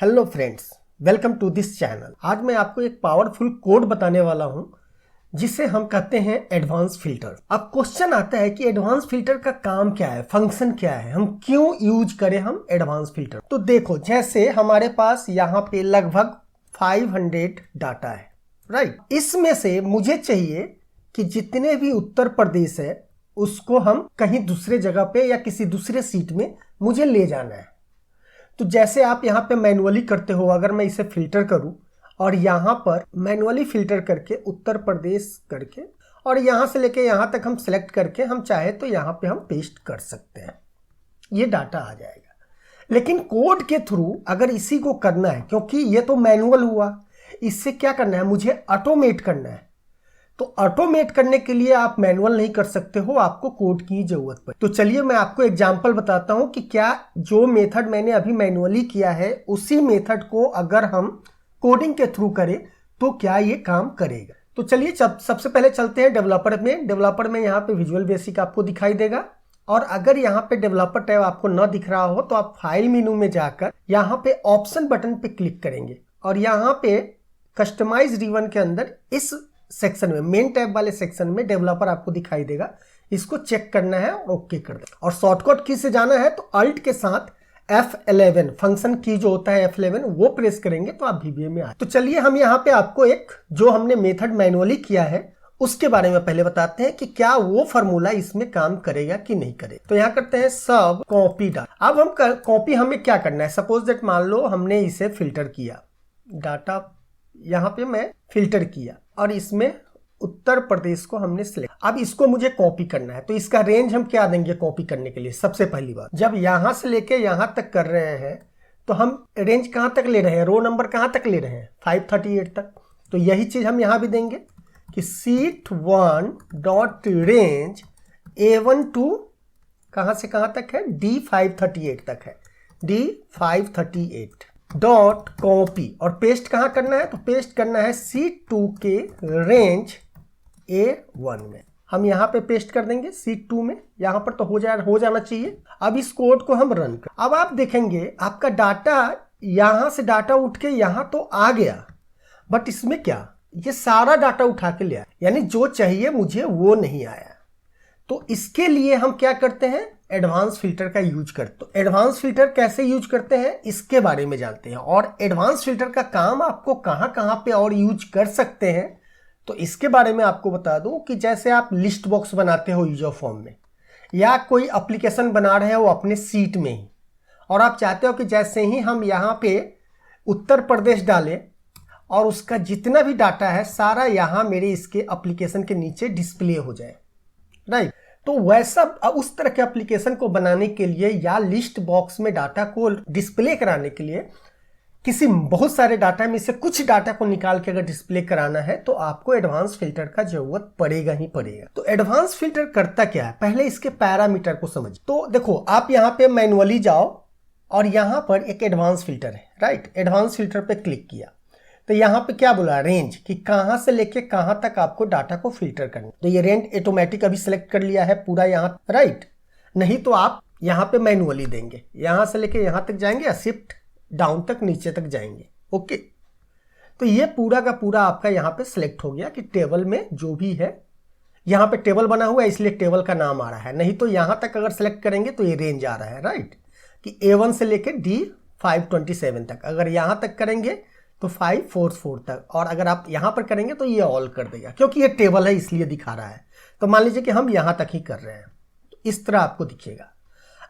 Hello friends, welcome to this channel. आज मैं आपको एक पावरफुल कोड बताने वाला हूं जिसे हम कहते हैं एडवांस फिल्टर। अब क्वेश्चन आता है कि एडवांस फिल्टर का काम क्या है, फंक्शन क्या है, हम क्यों यूज करें हम एडवांस फिल्टर। तो देखो, जैसे हमारे पास यहाँ पे लगभग 500 डाटा है, राइट। इसमें से मुझे चाहिए कि जितने भी उत्तर प्रदेश है उसको हम कहीं दूसरे जगह पे या किसी दूसरे सीट में मुझे ले जाना है। तो जैसे आप यहाँ पे मैनुअली करते हो, अगर मैं इसे फिल्टर करूं और यहाँ पर मैनुअली फिल्टर करके उत्तर प्रदेश करके और यहाँ से लेके यहाँ तक हम सेलेक्ट करके हम चाहे तो यहाँ पे हम पेस्ट कर सकते हैं, ये डाटा आ जाएगा। लेकिन कोड के थ्रू अगर इसी को करना है, क्योंकि ये तो मैनुअल हुआ, इससे क्या करना है, मुझे ऑटोमेट करना है। तो ऑटोमेट करने के लिए आप मैनुअल नहीं कर सकते हो, आपको कोड की जरूरत पड़े। तो चलिए मैं आपको एग्जांपल बताता हूं कि क्या जो मेथड मैंने अभी मैनुअली किया है उसी मेथड को अगर हम कोडिंग के थ्रू करें तो क्या ये काम करेगा। तो चलिए सबसे पहले चलते हैं डेवलपर में। डेवलपर में यहाँ पे विजुअल बेसिक आपको दिखाई देगा, और अगर यहाँ पे डेवलपर टैब आपको न दिख रहा हो तो आप फाइल मेनू में जाकर यहाँ पे ऑप्शन बटन पे क्लिक करेंगे और यहाँ पे कस्टमाइज रिबन के अंदर इस सेक्शन में, मेन टैब वाले सेक्शन में डेवलपर आपको दिखाई देगा। इसको चेक करना है और ओके कर देना। और शॉर्टकट की से जाना है तो अल्ट के साथ F11 फंक्शन की जो होता है F11 वो प्रेस करेंगे तो आप VBA में आए। तो चलिए हम यहाँ पे आपको एक जो हमने मेथड मैनुअली किया है उसके बारे में पहले बताते हैं कि क्या वो फॉर्मूला इसमें काम करेगा कि नहीं करेगा। तो यहाँ करते हैं सब कॉपी डाटा। अब हम कॉपी हमें क्या करना है, सपोज दैट मान लो हमने इसे फिल्टर किया, डाटा यहाँ पे मैं फिल्टर किया और इसमें उत्तर प्रदेश को हमने सिलेक्ट। अब इसको मुझे कॉपी करना है तो इसका रेंज हम क्या देंगे कॉपी करने के लिए। सबसे पहली बात, जब यहां से लेके यहां तक कर रहे हैं तो हम रेंज कहां तक ले रहे हैं, रो नंबर कहां तक ले रहे हैं, 538 तक। तो यही चीज हम यहां भी देंगे कि शीट1 डॉट रेंज A1 टू कहां से कहां तक है, D538 तक है, D538 डॉट कॉपी। और पेस्ट कहाँ करना है, तो पेस्ट करना है शीट 2 के रेंज A1 में। हम यहाँ पे पेस्ट कर देंगे शीट 2 में, यहाँ पर तो हो जाना चाहिए। अब इस कोड को हम रन कर, अब आप देखेंगे आपका डाटा यहाँ से डाटा उठ के यहाँ तो आ गया, बट इसमें क्या, ये सारा डाटा उठा के ले आया, यानी जो चाहिए मुझे वो नहीं आया। तो इसके लिए हम क्या करते हैं, एडवांस फिल्टर का यूज करते। तो एडवांस फिल्टर कैसे यूज करते हैं इसके बारे में जानते हैं, और एडवांस फिल्टर का काम आपको कहां पे और यूज कर सकते हैं तो इसके बारे में आपको बता दूं कि जैसे आप लिस्ट बॉक्स बनाते हो यूजर फॉर्म में, या कोई एप्लीकेशन बना रहे हो अपने सीट में ही, और आप चाहते हो कि जैसे ही हम यहाँ पे उत्तर प्रदेश डालें और उसका जितना भी डाटा है सारा यहाँ मेरे इसके एप्लीकेशन के नीचे डिस्प्ले हो जाए, राइट। तो वैसा उस तरह के एप्लीकेशन को बनाने के लिए या लिस्ट बॉक्स में डाटा को डिस्प्ले कराने के लिए किसी बहुत सारे डाटा में से कुछ डाटा को निकाल के अगर डिस्प्ले कराना है तो आपको एडवांस फिल्टर का जरूरत पड़ेगा ही पड़ेगा। तो एडवांस फिल्टर करता क्या है, पहले इसके पैरामीटर को समझ। तो देखो आप यहाँ पे मैनुअली जाओ और यहाँ पर एक एडवांस फिल्टर है, राइट। एडवांस फिल्टर पे क्लिक किया तो यहाँ पे क्या बोला, रेंज, कि कहां से लेके कहां तक आपको डाटा को फिल्टर करना। तो ये रेंज ऑटोमेटिक अभी सिलेक्ट कर लिया है पूरा यहाँ, राइट। नहीं तो आप यहाँ पे मैनुअली देंगे, यहां से लेके यहां तक जाएंगे या शिफ्ट डाउन तक नीचे तक जाएंगे, ओके। तो ये पूरा का पूरा आपका यहाँ पे सिलेक्ट हो गया कि टेबल में जो भी है, यहाँ पे टेबल बना हुआ है इसलिए टेबल का नाम आ रहा है। नहीं तो यहां तक अगर सिलेक्ट करेंगे तो ये रेंज आ रहा है, राइट, कि A1 से लेके D527 तक। अगर यहां तक करेंगे तो 544 तक, और अगर आप यहां पर करेंगे तो ये ऑल कर देगा, क्योंकि ये टेबल है इसलिए दिखा रहा है। तो मान लीजिए कि हम यहां तक ही कर रहे हैं, तो इस तरह आपको दिखेगा।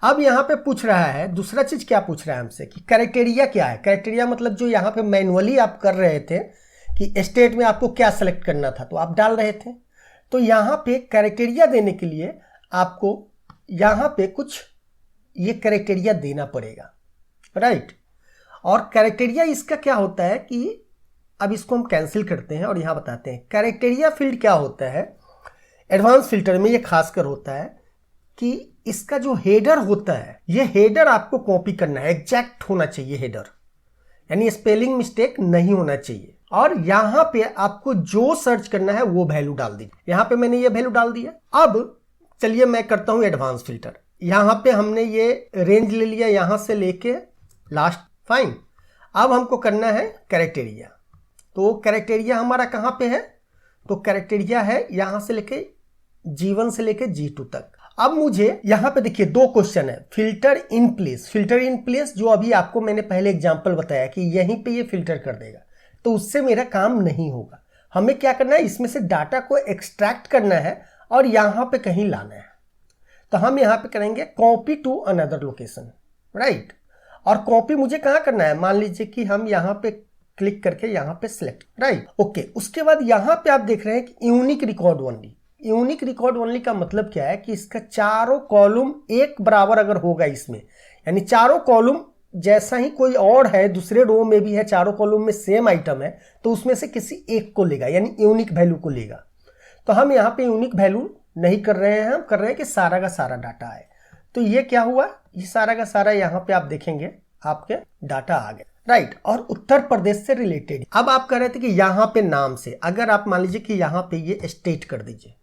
अब यहां पे पूछ रहा है, दूसरा चीज क्या पूछ रहा है हमसे कि क्राइटेरिया क्या है। क्राइटेरिया मतलब जो यहां पे मैनुअली आप कर रहे थे कि स्टेट में आपको क्या सेलेक्ट करना था तो आप डाल रहे थे, तो यहां पे क्राइटेरिया देने के लिए आपको यहां पे कुछ ये क्राइटेरिया देना पड़ेगा, राइट। और क्राइटेरिया इसका क्या होता है कि अब इसको हम कैंसिल करते हैं और यहां बताते हैं क्राइटेरिया फील्ड क्या होता है। एडवांस फिल्टर में ये खासकर होता है कि इसका जो हेडर होता है, ये हेडर आपको कॉपी करना है, एग्जैक्ट होना चाहिए हेडर, यानी स्पेलिंग मिस्टेक नहीं होना चाहिए। और यहां पे आपको जो सर्च करना है वो वैल्यू डाल दीजिए। यहां पे मैंने ये वैल्यू डाल दिया। अब चलिए मैं करता हूं एडवांस फिल्टर। यहां पे हमने ये रेंज ले लिया यहां से लेके लास्ट, फाइन। अब हमको करना है क्राइटेरिया। तो क्राइटेरिया हमारा कहाँ पे है? तो क्राइटेरिया है यहाँ से लेके G1 से लेके G2 तक। अब मुझे यहाँ पे देखिए दो क्वेश्चन है, filter in place, filter in place जो अभी आपको मैंने पहले एग्जांपल बताया कि यहीं पे ये फिल्टर कर देगा, तो उससे मेरा काम नहीं होगा। हमें क्या करना है, इसमें से डाटा को एक्सट्रैक्ट करना है और यहाँ पे कहीं लाना है। तो हम यहाँ पे करेंगे copy to another location, right. और कॉपी मुझे कहाँ करना है, मान लीजिए कि हम यहाँ पे क्लिक करके यहाँ पे सिलेक्ट, राइट, ओके। उसके बाद यहाँ पे आप देख रहे हैं कि unique record only. Unique record only का मतलब क्या है कि इसका चारों कॉलम एक बराबर अगर होगा इसमें, यानी चारों कॉलम जैसा ही कोई और है दूसरे रो में भी है, चारों कॉलम में सेम आइटम है, तो उसमें से किसी एक को लेगा, यानी यूनिक वैल्यू को लेगा। तो हम यहाँ पे यूनिक वैल्यू नहीं कर रहे हैं, हम कर रहे हैं कि सारा का सारा डाटा आए। तो ये क्या हुआ, ये सारा का सारा यहाँ पे आप देखेंगे आपके डाटा आ गए, राइट। और उत्तर प्रदेश से रिलेटेड। अब आप कह रहे थे कि यहाँ पे नाम से, अगर आप मान लीजिए कि यहाँ पे ये स्टेट कर दीजिए,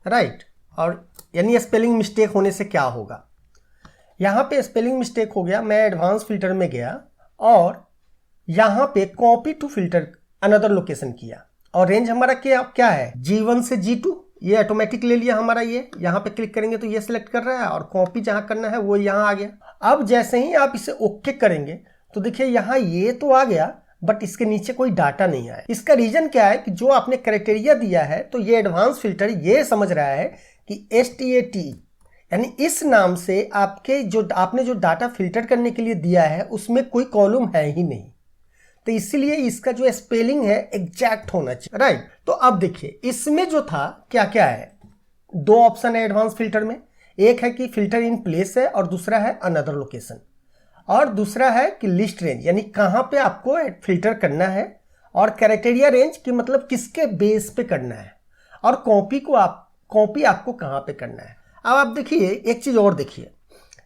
राइट, और यानी स्पेलिंग मिस्टेक होने से क्या होगा, यहाँ पे स्पेलिंग मिस्टेक हो गया, मैं एडवांस फिल्टर में गया और यहाँ पे copy to filter another location किया, और रेंज हमारा क्या है, G1 से G2, ये ऑटोमेटिक ले लिया हमारा। ये यहाँ पे क्लिक करेंगे तो ये सिलेक्ट कर रहा है, और कॉपी जहाँ करना है वो यहाँ आ गया। अब जैसे ही आप इसे ओके करेंगे तो देखिए यहाँ ये तो आ गया, बट इसके नीचे कोई डाटा नहीं आया। इसका रीजन क्या है कि जो आपने क्राइटेरिया दिया है, तो ये एडवांस फिल्टर ये समझ रहा है कि STAT यानी इस नाम से आपने जो डाटा फिल्टर करने के लिए दिया है उसमें कोई कॉलम है ही नहीं, तो इसीलिए इसका जो स्पेलिंग है एग्जैक्ट होना चाहिए, राइट। तो अब देखिए इसमें जो था क्या क्या है, दो ऑप्शन है एडवांस फिल्टर में, एक है कि फिल्टर इन प्लेस है और दूसरा है अनदर लोकेशन, और दूसरा है कि लिस्ट रेंज यानी कहाँ पे आपको फिल्टर करना है, और क्राइटेरिया रेंज की मतलब किसके बेस पे करना है, और कॉपी आपको कहाँ पे करना है। अब आप देखिए एक चीज और देखिए,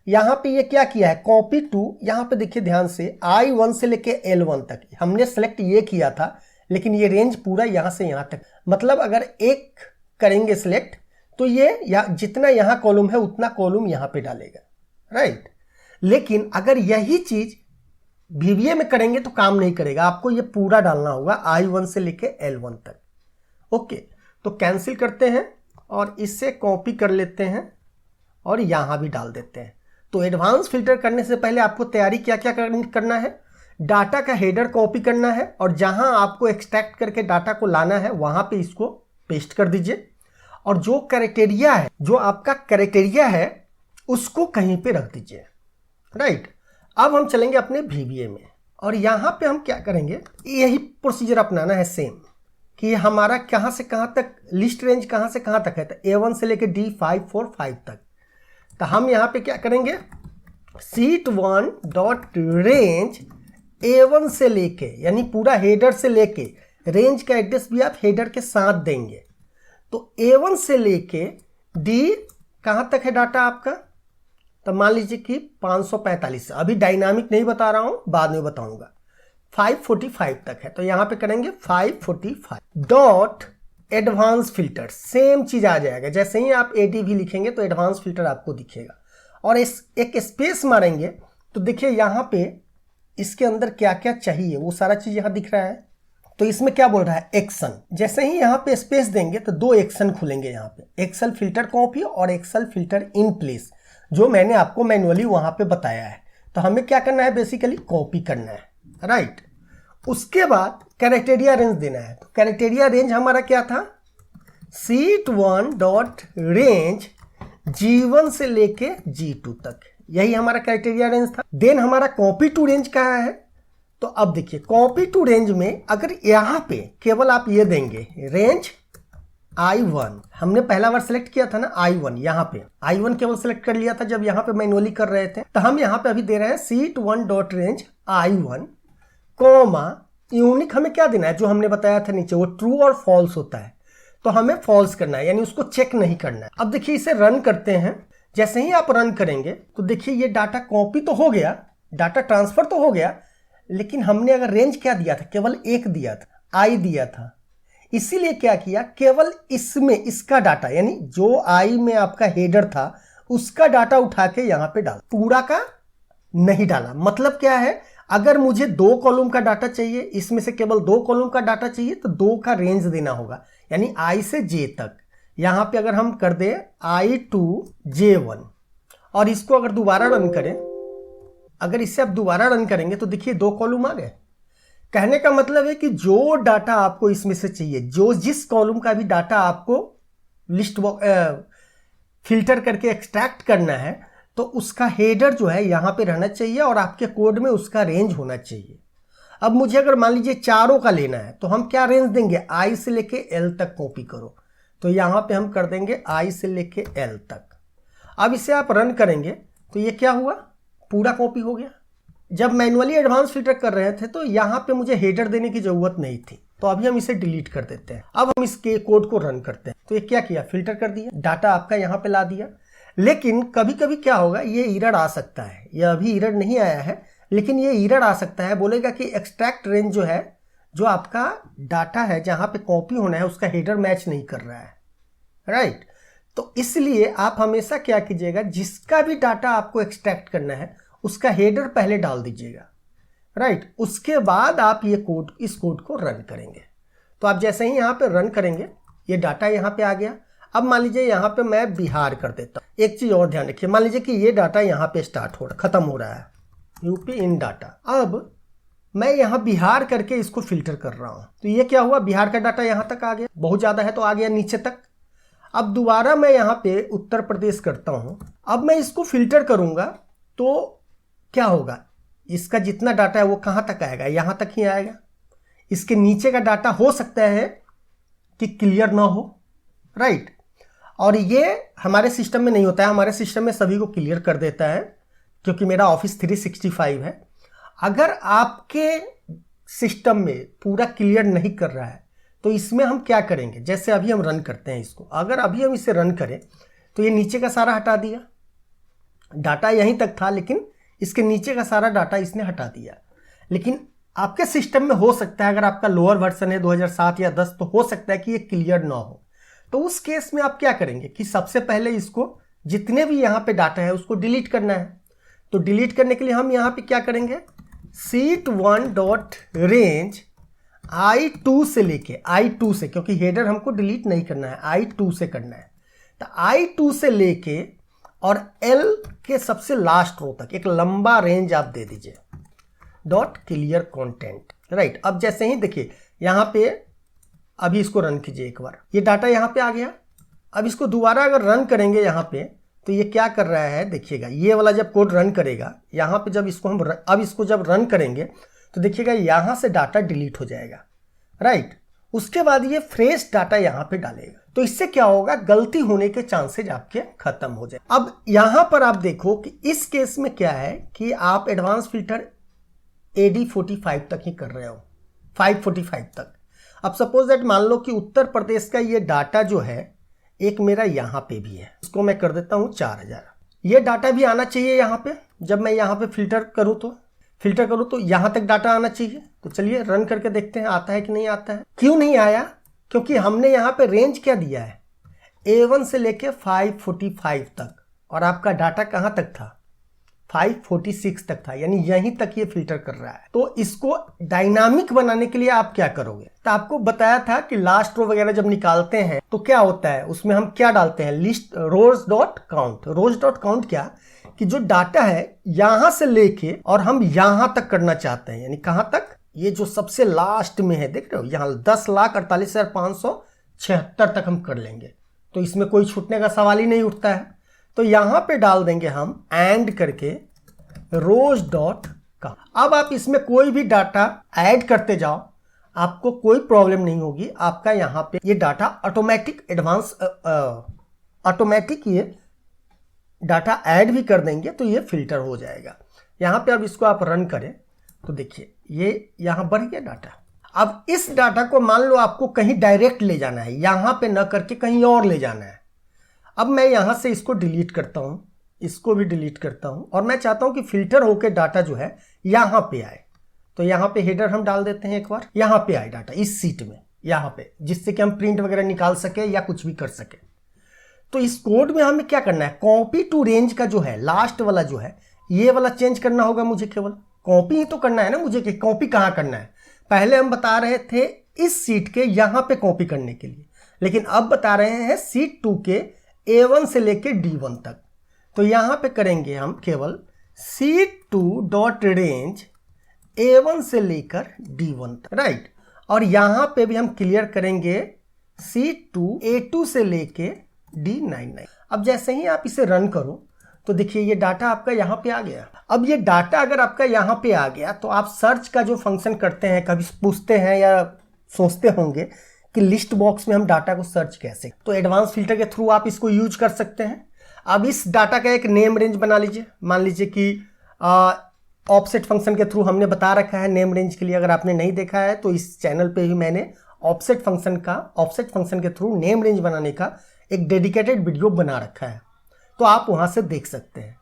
यहाँ पे ये क्या किया है, कॉपी टू, यहाँ पे देखिए ध्यान से I1 से लेके L1 तक हमने सेलेक्ट ये किया था, लेकिन ये रेंज पूरा यहाँ से यहाँ तक, मतलब अगर एक करेंगे सिलेक्ट तो ये जितना यहाँ कॉलम है उतना कॉलम यहाँ पे डालेगा, राइट। लेकिन अगर यही चीज VBA में करेंगे तो काम नहीं करेगा, आपको ये पूरा डालना होगा I1 से लेके L1 तक, ओके। तो कैंसिल करते हैं और इससे कॉपी कर लेते हैं और यहाँ भी डाल देते हैं। तो एडवांस फिल्टर करने से पहले आपको तैयारी क्या क्या करना है, डाटा का हेडर कॉपी करना है, और जहां आपको एक्सट्रैक्ट करके डाटा को लाना है वहां पे इसको पेस्ट कर दीजिए, और जो क्राइटेरिया है, जो आपका क्राइटेरिया है उसको कहीं पे रख दीजिए, राइट। अब हम चलेंगे अपने VBA में, और यहाँ पे हम क्या करेंगे, यही प्रोसीजर अपनाना है सेम, कि हमारा कहाँ से कहाँ तक लिस्ट रेंज कहाँ से कहाँ तक है, तो A1 से लेके D545 तक। तो हम यहाँ पे क्या करेंगे, sheet1 डॉट रेंज A1 से लेके, यानी पूरा हेडर से लेके, रेंज का एड्रेस भी आप हेडर के साथ देंगे। तो A1 से लेके D कहाँ तक है डाटा आपका, तो मान लीजिए कि 545, अभी डायनामिक नहीं बता रहा हूँ, बाद में बताऊंगा, 545 तक है। तो यहाँ पे करेंगे 545 डॉट एडवांस फिल्टर, सेम चीज आ जाएगा, जैसे ही आप ADV लिखेंगे तो एडवांस फिल्टर आपको दिखेगा, और एक स्पेस मारेंगे तो देखिए यहाँ पे इसके अंदर क्या क्या चाहिए वो सारा चीज यहाँ दिख रहा है। तो इसमें क्या बोल रहा है, एक्शन, जैसे ही यहाँ पे स्पेस देंगे तो दो एक्शन खुलेंगे यहाँ पे, एक्सेल फिल्टर कॉपी और एक्सेल फिल्टर इन प्लेस, जो मैंने आपको मैनुअली वहां पे बताया है। तो हमें क्या करना है, बेसिकली कॉपी करना है, राइट। उसके बाद क्राइटेरिया रेंज देना है। तो क्राइटेरिया रेंज हमारा क्या था, sheet1 डॉट रेंज G1 से लेके G2 तक, यही हमारा क्राइटेरिया रेंज था। देन हमारा कॉपी टू रेंज कहाँ है, तो अब देखिए कॉपी टू रेंज में अगर यहाँ पे केवल आप ये देंगे रेंज I1, हमने पहला बार सेलेक्ट किया था ना I1, यहाँ पे I1 केवल सेलेक्ट कर लिया था जब यहाँ पे मैनुअली कर रहे थे। तो हम यहाँ पे अभी दे रहे हैं sheet1 dot range I1 coma unique, हमें क्या देना है, जो हमने बताया था नीचे वो ट्रू और फॉल्स होता है, तो हमें फॉल्स करना है, यानी उसको चेक नहीं करना है। अब देखिए इसे रन करते हैं, जैसे ही आप रन करेंगे तो देखिए ये डाटा कॉपी तो हो गया, डाटा ट्रांसफर तो हो गया, लेकिन हमने अगर रेंज क्या दिया था, केवल एक दिया था, I दिया था, इसीलिए क्या किया, केवल इसमें इसका डाटा, यानी जो I में आपका हेडर था उसका डाटा उठा के यहाँ पे डाला, पूरा का नहीं डाला। मतलब क्या है, अगर मुझे 2 कॉलम का डाटा चाहिए, इसमें से केवल 2 कॉलम का डाटा चाहिए, तो 2 का रेंज देना होगा, यानी I से J तक। यहां पे अगर हम कर दे I to J1 और इसको अगर दोबारा रन करें, अगर इससे आप दोबारा रन करेंगे तो देखिए 2 कॉलम आ गए। कहने का मतलब है कि जो डाटा आपको इसमें से चाहिए, जो जिस कॉलम का भी डाटा आपको लिस्ट फिल्टर करके एक्सट्रैक्ट करना है, तो उसका हेडर जो है यहां पे रहना चाहिए और आपके कोड में उसका रेंज होना चाहिए। अब मुझे अगर मान लीजिए चारों का लेना है, तो हम क्या रेंज देंगे, I से लेके L तक कॉपी करो, तो यहां पे हम कर देंगे I से लेके L तक। अब इसे आप रन करेंगे तो ये क्या हुआ, पूरा कॉपी हो गया। जब मैनुअली एडवांस फिल्टर कर रहे थे तो यहाँ पे मुझे हेडर देने की जरूरत नहीं थी, तो अभी हम इसे डिलीट कर देते हैं। अब हम इसके कोड को रन करते हैं, तो ये क्या किया, फिल्टर कर दिया, डाटा आपका यहाँ पे ला दिया। लेकिन कभी कभी क्या होगा, ये एरर आ सकता है, ये अभी एरर नहीं आया है, लेकिन ये एरर आ सकता है, बोलेगा कि एक्सट्रैक्ट रेंज जो है, जो आपका डाटा है जहाँ पे कॉपी होना है, उसका हेडर मैच नहीं कर रहा है, राइट। तो इसलिए आप हमेशा क्या कीजिएगा, जिसका भी डाटा आपको एक्सट्रैक्ट करना है उसका हेडर पहले डाल दीजिएगा, राइट। उसके बाद आप ये कोड, इस कोड को रन करेंगे। तो आप जैसे ही यहाँ पे रन करेंगे, ये डाटा यहाँ पे आ गया। अब मान लीजिए यहाँ पे मैं बिहार कर देता हूँ। एक चीज और ध्यान रखिए, मान लीजिए कि ये डाटा यहाँ पे स्टार्ट हो रहा, खत्म हो रहा है, यूपी इन डाटा। अब मैं यहाँ बिहार करके इसको फिल्टर कर रहा हूँ, तो ये क्या हुआ, बिहार का डाटा यहाँ तक आ गया, बहुत ज्यादा है तो आ गया नीचे तक। अब दोबारा मैं यहाँ पे उत्तर प्रदेश करता हूँ। अब मैं इसको फिल्टर करूंगा तो क्या होगा, इसका जितना डाटा है वो कहाँ तक आएगा, यहाँ तक ही आएगा। इसके नीचे का डाटा हो सकता है कि क्लियर ना हो, राइट। और ये हमारे सिस्टम में नहीं होता है, हमारे सिस्टम में सभी को क्लियर कर देता है, क्योंकि मेरा ऑफिस 365 है। अगर आपके सिस्टम में पूरा क्लियर नहीं कर रहा है तो इसमें हम क्या करेंगे, जैसे अभी हम रन करते हैं इसको, अगर अभी हम इसे रन करें तो ये नीचे का सारा हटा दिया, डाटा यहीं तक था लेकिन इसके नीचे का सारा डाटा इसने हटा दिया। लेकिन आपके सिस्टम में हो सकता है, अगर आपका लोअर वर्जन है 2007 या 10, तो हो सकता है कि ये क्लियर ना हो। तो उस केस में आप क्या करेंगे कि सबसे पहले इसको, जितने भी यहाँ पे डाटा है उसको डिलीट करना है। तो डिलीट करने के लिए हम यहाँ पे क्या करेंगे, sheet1.range I2 से लेके, I2 से, क्योंकि हेडर हमको डिलीट नहीं करना है, I2 से करना है। तो I2 से लेके और L के सबसे लास्ट रो तक एक लंबा रेंज आप दे दीजिए, डॉट क्लियर कंटेंट, राइट। अब जैसे ही देखिए यहाँ पे, अभी इसको रन कीजिए एक बार, ये डाटा यहाँ पे आ गया। अब इसको दोबारा अगर रन करेंगे यहाँ पे, तो ये क्या कर रहा है देखिएगा, ये वाला जब कोड रन करेगा यहाँ पे, जब इसको हम अब इसको जब रन करेंगे तो देखिएगा यहाँ से डाटा डिलीट हो जाएगा, राइट। उसके बाद ये फ्रेश डाटा यहाँ पे डालेगा, तो इससे क्या होगा, गलती होने के चांसेज आपके खत्म हो जाए। अब यहाँ पर आप देखो कि इस केस में क्या है कि आप एडवांस फिल्टर AD45 तक ही कर रहे हो, 545 तक। अब सपोज दैट मान लो कि उत्तर प्रदेश का ये डाटा जो है, एक मेरा यहाँ पे भी है, इसको मैं कर देता हूँ 4000। ये डाटा भी आना चाहिए यहाँ पे, जब मैं यहाँ पे फिल्टर करूँ तो यहाँ तक डाटा आना चाहिए। तो चलिए रन करके देखते हैं आता है कि नहीं आता है। क्यों नहीं आया, क्योंकि हमने यहाँ पे रेंज क्या दिया है, A1 से लेके 545 तक, और आपका डाटा कहाँ तक था, 546 तक था, यानी यहीं तक ये फिल्टर कर रहा है। तो इसको डायनामिक बनाने के लिए आप क्या करोगे, तो आपको बताया था कि लास्ट रो वगैरह जब निकालते हैं तो क्या होता है, उसमें हम क्या डालते हैं, लिस्ट रोज डॉट काउंट। रोज डॉट काउंट क्या, कि जो डाटा है यहां से लेके और हम यहां तक करना चाहते हैं, यानी कहां तक, ये जो सबसे लास्ट में है, देख रहे हो यहाँ 10,48,576 तक हम कर लेंगे। तो इसमें कोई छूटने का सवाल ही नहीं उठता है। तो यहां पे डाल देंगे हम एंड करके रोज डॉट का। अब आप इसमें कोई भी डाटा ऐड करते जाओ, आपको कोई प्रॉब्लम नहीं होगी। आपका यहां पे ये डाटा ऑटोमेटिक ऑटोमेटिक ये डाटा ऐड भी कर देंगे, तो ये फिल्टर हो जाएगा। यहां पे अब इसको आप रन करें तो देखिए ये यहां बढ़ गया डाटा। अब इस डाटा को मान लो आपको कहीं डायरेक्ट ले जाना है, यहां पे न करके कहीं और ले जाना है। अब मैं यहां से इसको डिलीट करता हूं, इसको भी डिलीट करता हूं, और मैं चाहता हूं कि फिल्टर होकर डाटा जो है यहां पे आए। तो यहां पे हेडर हम डाल देते हैं एक बार, यहां पे आए डाटा इस सीट में, यहां पे, जिससे कि हम प्रिंट वगैरह निकाल सके या कुछ भी कर सके। तो इस कोड में हमें क्या करना है, कॉपी टू रेंज का जो है लास्ट वाला जो है, ये वाला चेंज करना होगा मुझे केवल। कॉपी ही तो करना है ना मुझे, कि कॉपी कहाँ करना है। पहले हम बता रहे थे इस सीट के यहाँ पे कॉपी करने के लिए, लेकिन अब बता रहे हैं सीट 2 के A1 से लेके D1 तक। तो यहाँ पे करेंगे हम केवल सीट 2 डॉट रेंज A1 से लेकर D1 तक, राइट। और यहाँ पे भी हम क्लियर करेंगे सीट 2 A2 से लेके D99। अब जैसे ही आप इसे रन करो तो देखिए ये डाटा आपका यहाँ पे आ गया। अब ये डाटा अगर आपका यहाँ पे आ गया तो आप सर्च का जो फंक्शन करते हैं, कभी पूछते हैं या सोचते होंगे कि लिस्ट बॉक्स में हम डाटा को सर्च कैसे, तो एडवांस फिल्टर के थ्रू आप इसको यूज कर सकते हैं। अब इस डाटा का एक नेम रेंज बना लीजिए। मान लीजिए कि ऑफसेट फंक्शन के थ्रू हमने बता रखा है नेम रेंज के लिए। अगर आपने नहीं देखा है तो इस चैनल पे ही मैंने ऑफसेट फंक्शन के थ्रू नेम रेंज बनाने का एक डेडिकेटेड वीडियो बना रखा है, तो आप वहां से देख सकते हैं।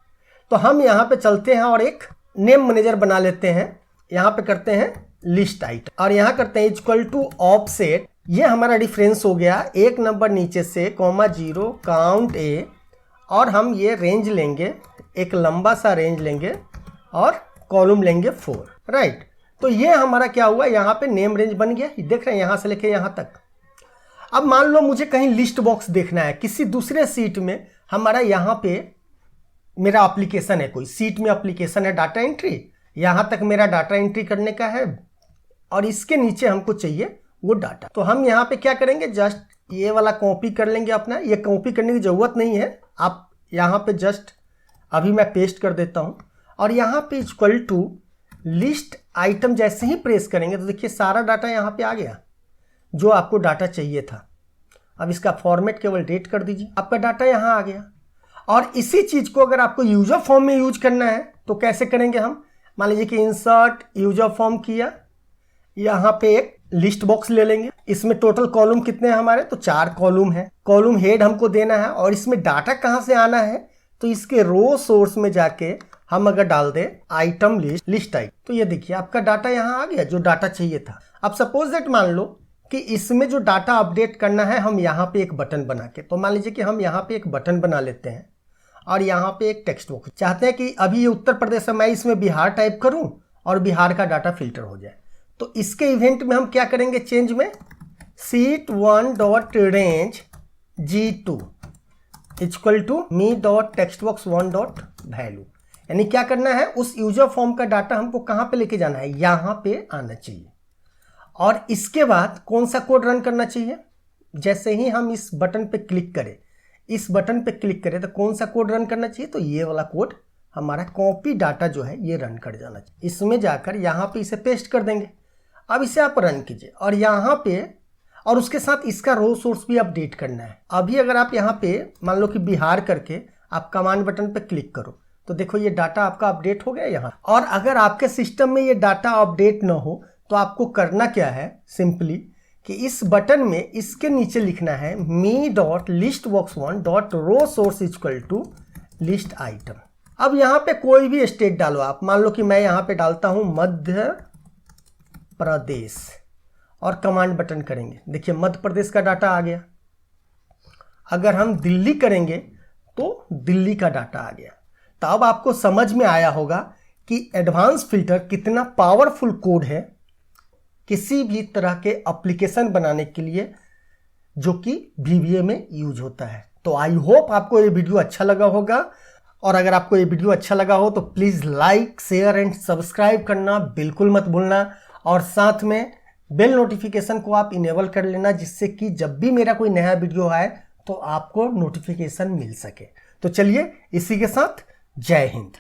तो हम यहाँ पे चलते हैं और एक नेम मैनेजर बना लेते हैं। यहाँ पे करते हैं लिस्ट आइटम और यहाँ करते हैं इक्वल टू ऑफसेट। ये हमारा डिफरेंस हो गया, एक नंबर नीचे से (0 काउंट A, और हम ये रेंज लेंगे, एक लंबा सा रेंज लेंगे और कॉलम लेंगे 4, राइट। तो ये हमारा क्या हुआ, यहाँ पे नेम रेंज बन गया। देख रहे हैं यहाँ से लेके यहाँ तक। अब मान लो मुझे कहीं लिस्ट बॉक्स देखना है किसी दूसरे सीट में। हमारा यहाँ पे मेरा एप्लीकेशन है, कोई सीट में एप्लीकेशन है डाटा एंट्री, यहाँ तक मेरा डाटा एंट्री करने का है और इसके नीचे हमको चाहिए वो डाटा। तो हम यहाँ पे क्या करेंगे, जस्ट ये वाला कॉपी कर लेंगे अपना। ये कॉपी करने की ज़रूरत नहीं है, आप यहाँ पे जस्ट अभी मैं पेस्ट कर देता हूँ और यहाँ पे इक्वल टू लिस्ट आइटम जैसे ही प्रेस करेंगे तो देखिए सारा डाटा यहाँ पे आ गया जो आपको डाटा चाहिए था। अब इसका फॉर्मेट केवल डेट कर दीजिए, आपका डाटा यहाँ आ गया। और इसी चीज़ को अगर आपको यूजर फॉर्म में यूज करना है तो कैसे करेंगे हम। मान लीजिए कि इंसर्ट यूजर फॉर्म किया, यहाँ पे एक लिस्ट बॉक्स ले लेंगे। इसमें टोटल कॉलम कितने हैं हमारे, तो 4 कॉलम है। कॉलम हेड हमको देना है और इसमें डाटा कहाँ से आना है, तो इसके रो सोर्स में जाके हम अगर डाल दें आइटम लिस्ट आइटम, तो ये देखिए आपका डाटा यहाँ आ गया जो डाटा चाहिए था। अब सपोज दैट मान लो कि इसमें जो डाटा अपडेट करना है हम यहाँ पे एक बटन बना के, तो मान लीजिए कि हम यहाँ पे एक बटन बना लेते हैं और यहाँ पे एक टेक्स्ट बॉक्स चाहते हैं कि अभी ये उत्तर प्रदेश है, मैं इसमें बिहार टाइप करूँ और बिहार का डाटा फिल्टर हो जाए। तो इसके इवेंट में हम क्या करेंगे, चेंज में sheet 1 dot range G2 equal to me dot text box 1 dot value. यानी क्या करना है, उस यूजर फॉर्म का डाटा हमको कहाँ पे लेके जाना है, यहाँ पे आना चाहिए। और इसके बाद कौन सा कोड रन करना चाहिए, जैसे ही हम इस बटन पे क्लिक करें, तो कौन सा कोड रन करना चाहिए, तो ये वाला कोड हमारा कॉपी डाटा जो है ये रन कर जाना चाहिए। इसमें जाकर यहाँ पे इसे पेस्ट कर देंगे। अब इसे आप रन कीजिए और यहाँ पे, और उसके साथ इसका रो सोर्स भी अपडेट करना है। अभी अगर आप यहाँ पे मान लो कि बिहार करके आप कमांड बटन पे क्लिक करो तो देखो ये डाटा आपका अपडेट हो गया यहाँ। और अगर आपके सिस्टम में ये डाटा अपडेट ना हो तो आपको करना क्या है, सिंपली कि इस बटन में इसके नीचे लिखना है me dot list box 1 dot row source equal to list item. अब यहाँ पे कोई भी स्टेट डालो आप। मान लो कि मैं यहाँ पे डालता हूँ मध्य प्रदेश और कमांड बटन करेंगे, देखिए मध्य प्रदेश का डाटा आ गया। अगर हम दिल्ली करेंगे तो दिल्ली का डाटा आ गया। तो अब आपको समझ में आया होगा कि एडवांस फिल्टर कितना पावरफुल कोड है किसी भी तरह के एप्लीकेशन बनाने के लिए जो कि VBA में यूज होता है। तो आई होप आपको ये वीडियो अच्छा लगा होगा, और अगर आपको ये वीडियो अच्छा लगा हो तो please like, share and subscribe करना बिल्कुल मत भूलना, और साथ में बेल नोटिफिकेशन को आप इनेबल कर लेना, जिससे कि जब भी मेरा कोई नया वीडियो आए तो आपको नोटिफिकेशन मिल सके। तो चलिए इसी के साथ जय हिंद।